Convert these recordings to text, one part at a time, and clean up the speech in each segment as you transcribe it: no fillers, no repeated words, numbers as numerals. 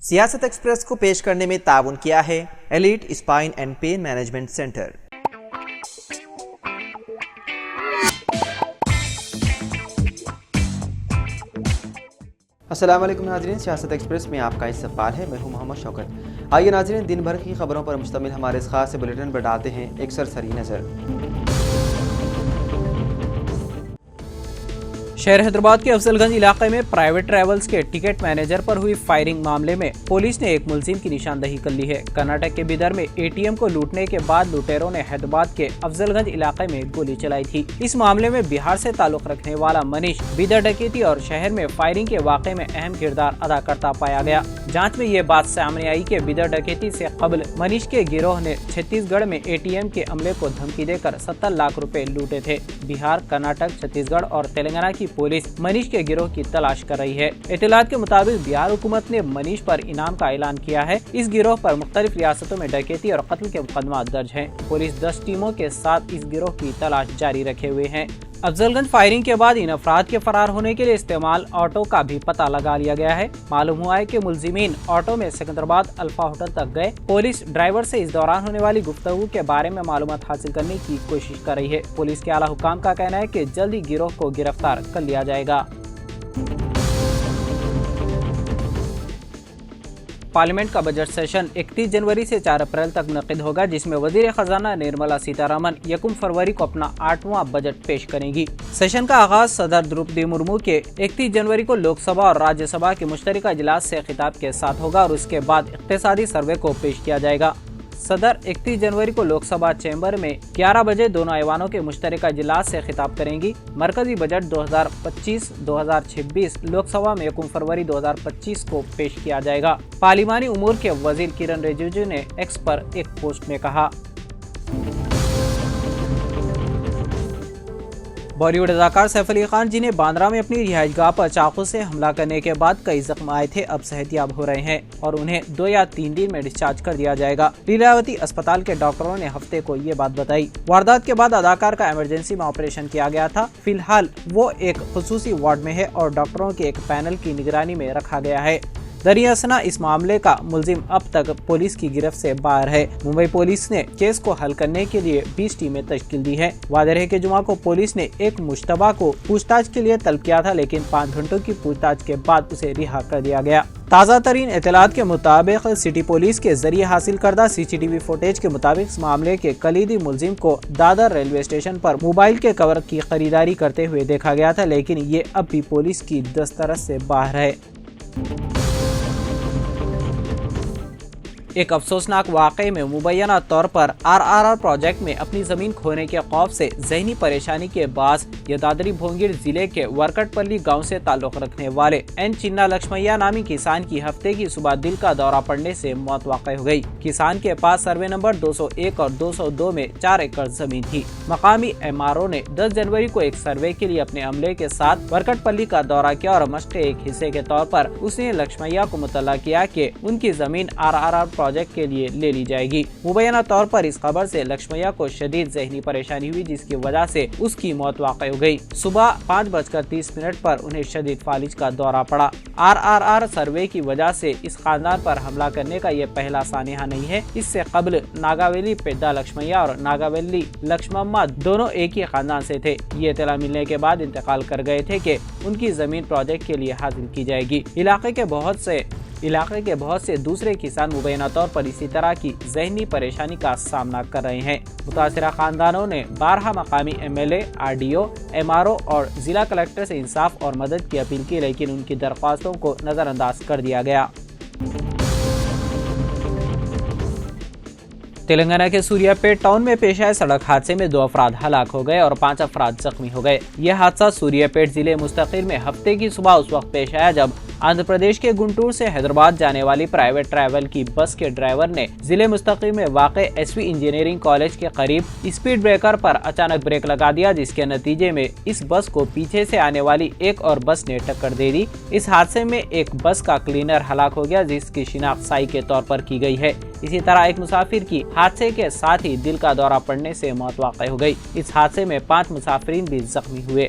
سیاست ایکسپریس کو پیش کرنے میں تعاون کیا ہے elite spine and pain management centre. السلام علیکم ناظرین، سیاست ایکسپریس میں آپ کا استقبال ہے۔ میں ہوں محمد شوکت۔ آئیے ناظرین، دن بھر کی خبروں پر مشتمل ہمارے اس خاص بلیٹن پر ڈالتے ہیں ایک سرسری نظر۔ شہر حیدرآباد کے افضل گنج علاقے میں پرائیویٹ ٹریولز کے ٹکٹ مینیجر پر ہوئی فائرنگ معاملے میں پولیس نے ایک ملزم کی نشاندہی کر لی ہے۔ کرناٹک کے بیدر میں اے ٹی ایم کو لوٹنے کے بعد لوٹیروں نے حیدرآباد کے افضل گنج علاقے میں گولی چلائی تھی۔ اس معاملے میں بہار سے تعلق رکھنے والا منیش بیدر ڈکیتی اور شہر میں فائرنگ کے واقعے میں اہم کردار ادا کرتا پایا گیا۔ جانچ میں یہ بات سامنے آئی کہ بیدر ڈکیتی سے قبل منیش کے گروہ نے چھتیس گڑھ میں اے ٹی ایم کے عملے کو دھمکی دے کر 70 لاکھ روپے لوٹے تھے۔ بہار، کرناٹک، چھتیس گڑھ اور تلنگانہ کی پولیس منیش کے گروہ کی تلاش کر رہی ہے۔ اطلاعات کے مطابق بہار حکومت نے منیش پر انعام کا اعلان کیا ہے۔ اس گروہ پر مختلف ریاستوں میں ڈکیتی اور قتل کے مقدمات درج ہیں۔ پولیس 10 ٹیموں کے ساتھ اس گروہ کی تلاش جاری رکھے ہوئے ہیں۔ افضل گنج فائرنگ کے بعد ان افراد کے فرار ہونے کے لیے استعمال آٹو کا بھی پتہ لگا لیا گیا ہے۔ معلوم ہوا ہے کہ ملزمین آٹو میں سکندرآباد الفا ہوٹل تک گئے۔ پولیس ڈرائیور سے اس دوران ہونے والی گفتگو کے بارے میں معلومات حاصل کرنے کی کوشش کر رہی ہے۔ پولیس کے اعلیٰ حکام کا کہنا ہے کہ جلد ہی گروہ کو گرفتار کر لیا جائے گا۔ پارلیمنٹ کا بجٹ سیشن 31 جنوری سے 4 اپریل تک منعقد ہوگا، جس میں وزیر خزانہ نرملا سیتارمن 1 فروری کو اپنا 8واں بجٹ پیش کریں گی۔ سیشن کا آغاز صدر دروپدی مرمو کے 31 جنوری کو لوک سبھا اور راجیہ سبھا کے مشترکہ اجلاس سے خطاب کے ساتھ ہوگا اور اس کے بعد اقتصادی سروے کو پیش کیا جائے گا۔ صدر 31 جنوری کو لوک سبھا چیمبر میں 11 بجے دونوں ایوانوں کے مشترکہ اجلاس سے خطاب کریں گی۔ مرکزی بجٹ 2025-2026 لوک سبھا میں 1 فروری 2025 کو پیش کیا جائے گا۔ پارلیمانی امور کے وزیر کرن رجیجو نے ایکس پر ایک پوسٹ میں کہا۔ بالی ووڈ اداکار سیف علی خان، جنہیں باندرہ میں اپنی رہائش گاہ پر چاقو سے حملہ کرنے کے بعد کئی زخم آئے تھے، اب صحت یاب ہو رہے ہیں اور انہیں 2 یا 3 دن میں ڈسچارج کر دیا جائے گا۔ لیلاوتی اسپتال کے ڈاکٹروں نے ہفتے کو یہ بات بتائی۔ واردات کے بعد اداکار کا ایمرجنسی میں آپریشن کیا گیا تھا۔ فی الحال وہ ایک خصوصی وارڈ میں ہے اور ڈاکٹروں کے ایک پینل کی نگرانی میں رکھا گیا ہے۔ دریں اثنا اس معاملے کا ملزم اب تک پولیس کی گرفت سے باہر ہے۔ ممبئی پولیس نے کیس کو حل کرنے کے لیے 20 ٹیمیں تشکیل دی ہیں۔ واضح ہے کہ جمعہ کو پولیس نے ایک مشتبہ کو پوچھ تاچھ کے لیے طلب کیا تھا، لیکن 5 گھنٹوں کی پوچھ تاچھ کے بعد اسے رہا کر دیا گیا۔ تازہ ترین اطلاعات کے مطابق سٹی پولیس کے ذریعے حاصل کردہ CCTV فوٹیج کے مطابق اس معاملے کے کلیدی ملزم کو دادر ریلوے اسٹیشن پر موبائل کے کور کی خریداری کرتے ہوئے دیکھا گیا تھا، لیکن یہ اب بھی پولیس کی دسترس سے باہر ہے۔ ایک افسوسناک واقعے میں مبینہ طور پر RRR پروجیکٹ میں اپنی زمین کھونے کے خوف سے ذہنی پریشانی کے باعث یدادری بھونگیر ضلع کے ورکٹ پلی گاؤں سے تعلق رکھنے والے این چنا لکشمیا نامی کسان کی ہفتے کی صبح دل کا دورہ پڑنے سے موت واقع ہو گئی۔ کسان کے پاس سروے نمبر 201 اور 202 میں 4 ایکڑ زمین تھی۔ مقامی MRO نے 10 جنوری کو ایک سروے کے لیے اپنے عملے کے ساتھ ورکٹ پلی کا دورہ کیا اور مشق کے ایک حصے کے طور پر اس نے لکشمیا کو مطلع کیا کہ ان کی زمین RRR پروجیکٹ کے لیے لے لی جائے گی۔ مبینہ طور پر اس خبر سے لکشمیا کو شدید ذہنی پریشانی ہوئی، جس کی وجہ سے اس کی موت واقع ہو گئی۔ صبح 5:30 پر انہیں شدید فالج کا دورہ پڑا۔ RRR سروے کی وجہ سے اس خاندان پر حملہ کرنے کا یہ پہلا سانحہ نہیں ہے۔ اس سے قبل ناگاویلی پیدا لکشمیا اور ناگاویلی لکشمما دونوں ایک ہی خاندان سے تھے۔ یہ اطلاع ملنے کے بعد انتقال کر گئے تھے کہ ان کی زمین پروجیکٹ کے لیے حاصل کی جائے گی۔ علاقے کے بہت سے دوسرے کسان مبینہ طور پر اسی طرح کی ذہنی پریشانی کا سامنا کر رہے ہیں۔ متاثرہ خاندانوں نے بارہا مقامی MLA، RDO، MRO اور ضلع کلکٹر سے انصاف اور مدد کی اپیل کی، لیکن ان کی درخواستوں کو نظر انداز کر دیا گیا۔ تلنگانہ کے سوریہ پیٹ ٹاؤن میں پیش آئے سڑک حادثے میں 2 افراد ہلاک ہو گئے اور 5 افراد زخمی ہو گئے۔ یہ حادثہ سوریہ پیٹ ضلع مستقل میں ہفتے کی صبح اس وقت پیش آیا جب آندھر پردیش کے گنٹور سے حیدرآباد جانے والی پرائیویٹ ٹریول کی بس کے ڈرائیور نے ضلع مستقل میں واقع SV انجینئرنگ کالج کے قریب اسپیڈ بریکر پر اچانک بریک لگا دیا، جس کے نتیجے میں اس بس کو پیچھے سے آنے والی ایک اور بس نے ٹکر دے دی۔ اس حادثے میں ایک بس کا کلینر ہلاک ہو گیا، جس کی شناخت سائی کے طور پر کی گئی ہے۔ اسی طرح ایک مسافر کی حادثے کے ساتھ ہی دل کا دورہ پڑنے سے موت واقع ہو گئی۔ اس حادثے میں 5 مسافرین بھی زخمی ہوئے۔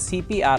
CPR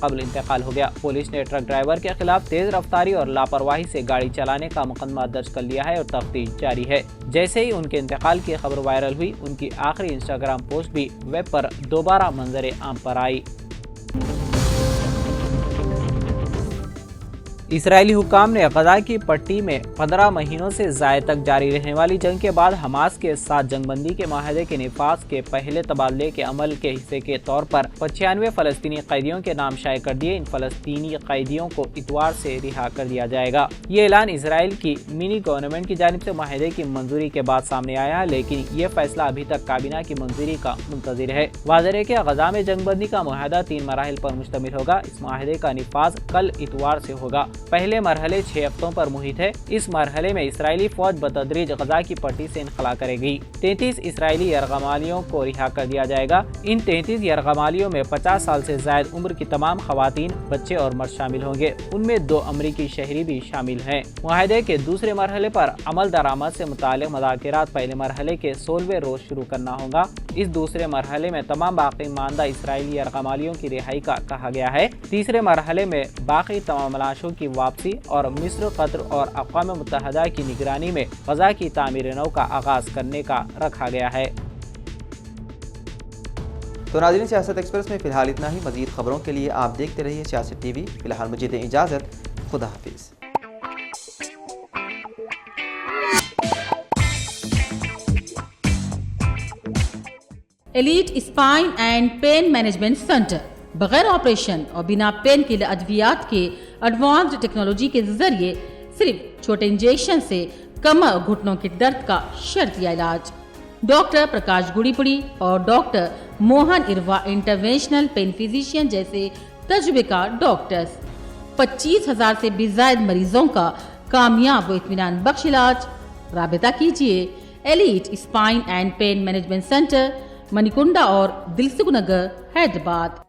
قبل انتقال ہو گیا۔ پولیس نے ٹرک ڈرائیور کے خلاف تیز رفتاری اور لاپرواہی سے گاڑی چلانے کا مقدمہ درج کر لیا ہے اور تفتیش جاری ہے۔ جیسے ہی ان کے انتقال کی خبر وائرل ہوئی، ان کی آخری انسٹاگرام پوسٹ بھی ویب پر دوبارہ منظر عام پر آئی۔ اسرائیلی حکام نے غزہ کی پٹی میں 15 مہینوں سے زائد تک جاری رہنے والی جنگ کے بعد حماس کے ساتھ جنگ بندی کے معاہدے کے نفاذ کے پہلے تبادلے کے عمل کے حصے کے طور پر 95 فلسطینی قیدیوں کے نام شائع کر دیے۔ ان فلسطینی قیدیوں کو اتوار سے رہا کر دیا جائے گا۔ یہ اعلان اسرائیل کی منی گورنمنٹ کی جانب سے معاہدے کی منظوری کے بعد سامنے آیا ہے، لیکن یہ فیصلہ ابھی تک کابینہ کی منظوری کا منتظر ہے۔ واضح ہے کہ غزہ میں جنگ بندی کا معاہدہ 3 مراحل پر مشتمل ہوگا۔ اس معاہدے کا نفاذ کل اتوار سے ہوگا۔ پہلے مرحلے 6 ہفتوں پر محیط ہے۔ اس مرحلے میں اسرائیلی فوج بتدریج غزہ کی پٹی سے انخلا کرے گی۔ 33 اسرائیلی یرغمالیوں کو رہا کر دیا جائے گا۔ ان 33 یرغمالیوں میں 50 سال سے زائد عمر کی تمام خواتین، بچے اور مرد شامل ہوں گے۔ ان میں 2 امریکی شہری بھی شامل ہیں۔ معاہدے کے دوسرے مرحلے پر عمل درآمد سے متعلق مذاکرات پہلے مرحلے کے 16ویں روز شروع کرنا ہوگا۔ اس دوسرے مرحلے میں تمام باقی ماندہ اسرائیلی یرغمالیوں کی رہائی کا کہا گیا ہے۔ تیسرے مرحلے میں باقی تمام لاشوں کی واپسی اور مصر، قطر اور اقوام متحدہ کی نگرانی میں غزہ کی تعمیر نو کا آغاز کرنے کا رکھا گیا ہے۔ تو ناظرین، سیاست ایکسپریس میں فی الحال اتنا ہی۔ مزید خبروں کے لیے آپ دیکھتے رہیے سیاست ٹی وی۔ فی الحال مجھے دیں اجازت۔ خدا حافظ۔ Elite spine and pain management centre بغیر آپریشن اور بنا پین کے ادویات کے ایڈوانسڈ ٹیکنالوجی کے ذریعے صرف چھوٹے انجیکشن سے کمر اور گھٹنوں کے درد کا شرطیہ علاج۔ ڈاکٹر پرکاش گڑی پڑی اور ڈاکٹر موہن اروا انٹرونشنل پین فزیشین جیسے تجربے کار ڈاکٹرز، 25,000 سے بھی زائد مریضوں کا کامیاب و اطمینان بخش علاج۔ رابطہ کیجیے elite spine and pain management centre, Manikonda اور دلسوگ نگر، حیدرآباد۔